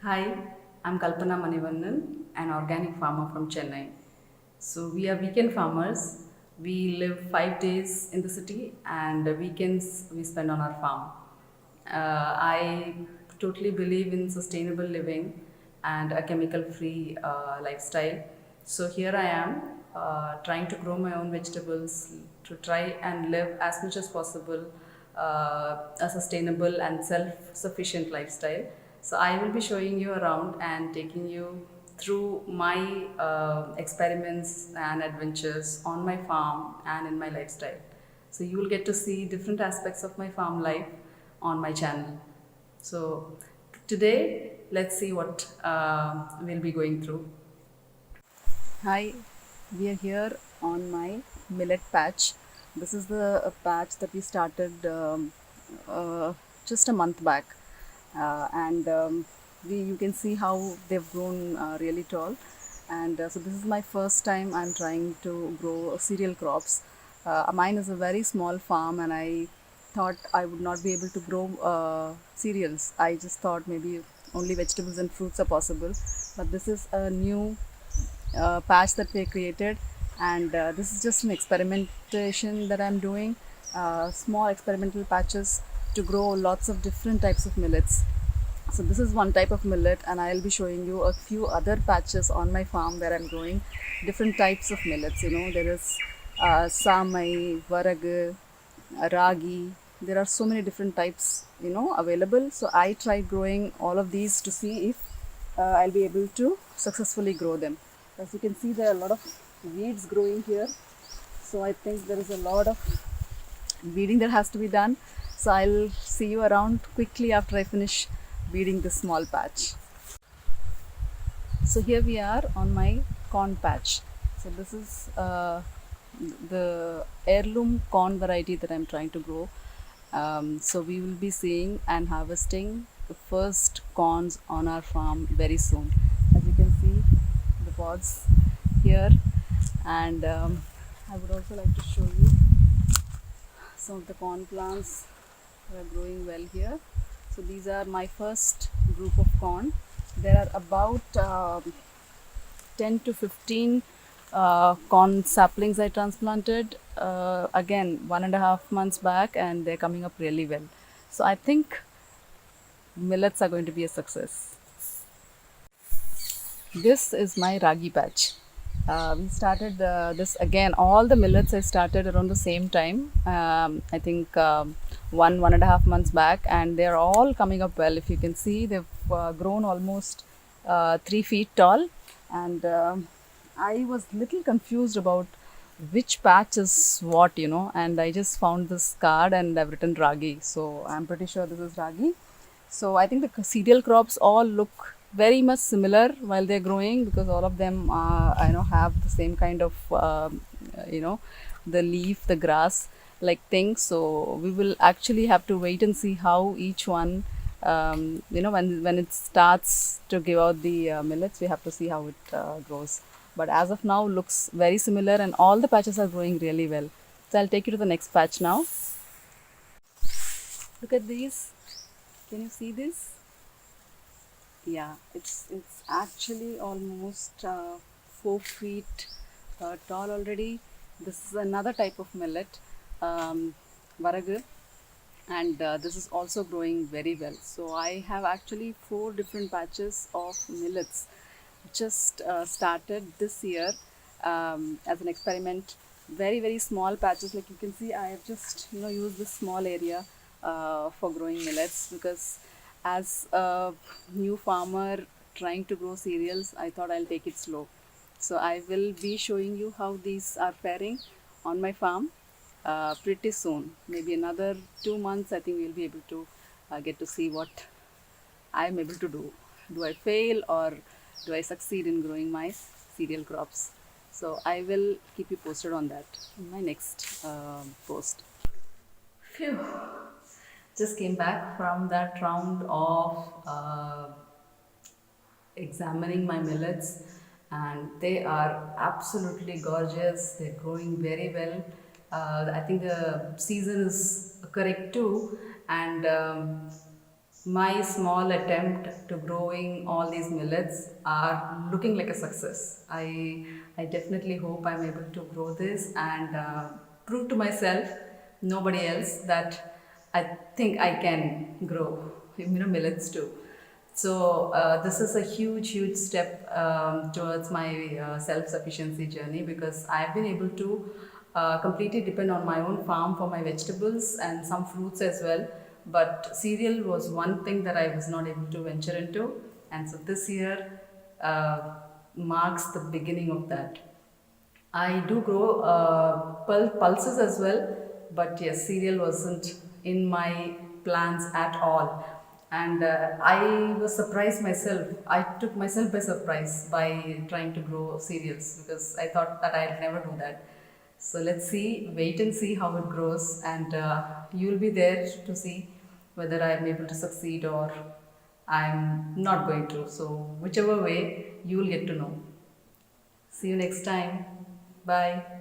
Hi, I'm Kalpana Manivannan, an organic farmer from Chennai. So, we are weekend farmers. We live 5 days in the city, and the weekends we spend on our farm. I totally believe in sustainable living and a chemical free lifestyle. So, here I am trying to grow my own vegetables to try and live as much as possible a sustainable and self sufficient lifestyle. So, I will be showing you around and taking you through my experiments and adventures on my farm and in my lifestyle. So, you will get to see different aspects of my farm life on my channel. So, today, let's see what we'll be going through. Hi, we are here on my millet patch. This is the patch that we started just a month back, and you can see how they've grown really tall. And so this is my first time I'm trying to grow cereal crops. Mine is a very small farm, and I thought I would not be able to grow cereals. I just thought maybe only vegetables and fruits are possible, but this is a new patch that we created, and this is just an experimentation that I'm doing, small experimental patches to grow lots of different types of millets. So this is one type of millet, and I'll be showing you a few other patches on my farm where I'm growing different types of millets. There is samai, varag, ragi. There are so many different types, available. So I tried growing all of these to see if I'll be able to successfully grow them. As you can see, there are a lot of weeds growing here. So I think there is a lot of weeding that has to be done. So I'll see you around quickly after I finish weeding this small patch. So here we are on my corn patch. So this is the heirloom corn variety that I'm trying to grow. So we will be seeing and harvesting the first corns on our farm very soon. As you can see, the pods here, and I would also like to show you some of the corn plants that are growing well here. So these are my first group of corn. There are about 10 to 15 corn saplings I transplanted again 1.5 months back, and they're coming up really well. So I think millets are going to be a success. This is my ragi patch. We started this again. All the millets I started around the same time. I think 1.5 months back, and they're all coming up well. If you can see, they've grown almost 3 feet tall, and I was little confused about which patch is what, and I just found this card and I've written ragi. So I'm pretty sure this is ragi. So I think the cereal crops all look very much similar while they're growing, because all of them I know have the same kind of you know the leaf, the grass like thing. So we will actually have to wait and see how each one, when it starts to give out the millets, we have to see how it grows. But as of now, looks very similar, and all the patches are growing really well. So I'll take you to the next patch now. Look at these. Can you see this? Yeah, it's actually almost 4 feet tall already. This is another type of millet, varag, and this is also growing very well. So I have actually 4 different patches of millets, just started this year as an experiment. Very small patches, like you can see. I have just used this small area for growing millets, because as a new farmer trying to grow cereals, I thought I'll take it slow. So I will be showing you how these are faring on my farm pretty soon. Maybe another 2 months, I think we'll be able to get to see what I'm able to do. Do I fail, or do I succeed in growing my cereal crops? So I will keep you posted on that in my next post. Phew. Just came back from that round of examining my millets, and they are absolutely gorgeous. They're growing very well. I think the season is correct too, and My small attempt to growing all these millets are looking like a success. I definitely hope I'm able to grow this and prove to myself, nobody else, that I think I can grow millets too. So this is a huge step towards my self-sufficiency journey, because I've been able to completely depend on my own farm for my vegetables and some fruits as well. But cereal was one thing that I was not able to venture into, and so this year marks the beginning of that. I do grow pulses as well, but yes, cereal wasn't in my plans at all. And I was surprised myself. I took myself by surprise by trying to grow cereals, because I thought that I'd never do that. So let's see, wait and see how it grows, and you'll be there to see whether I'm able to succeed or I'm not going to. So, whichever way, you'll get to know. See you next time. Bye.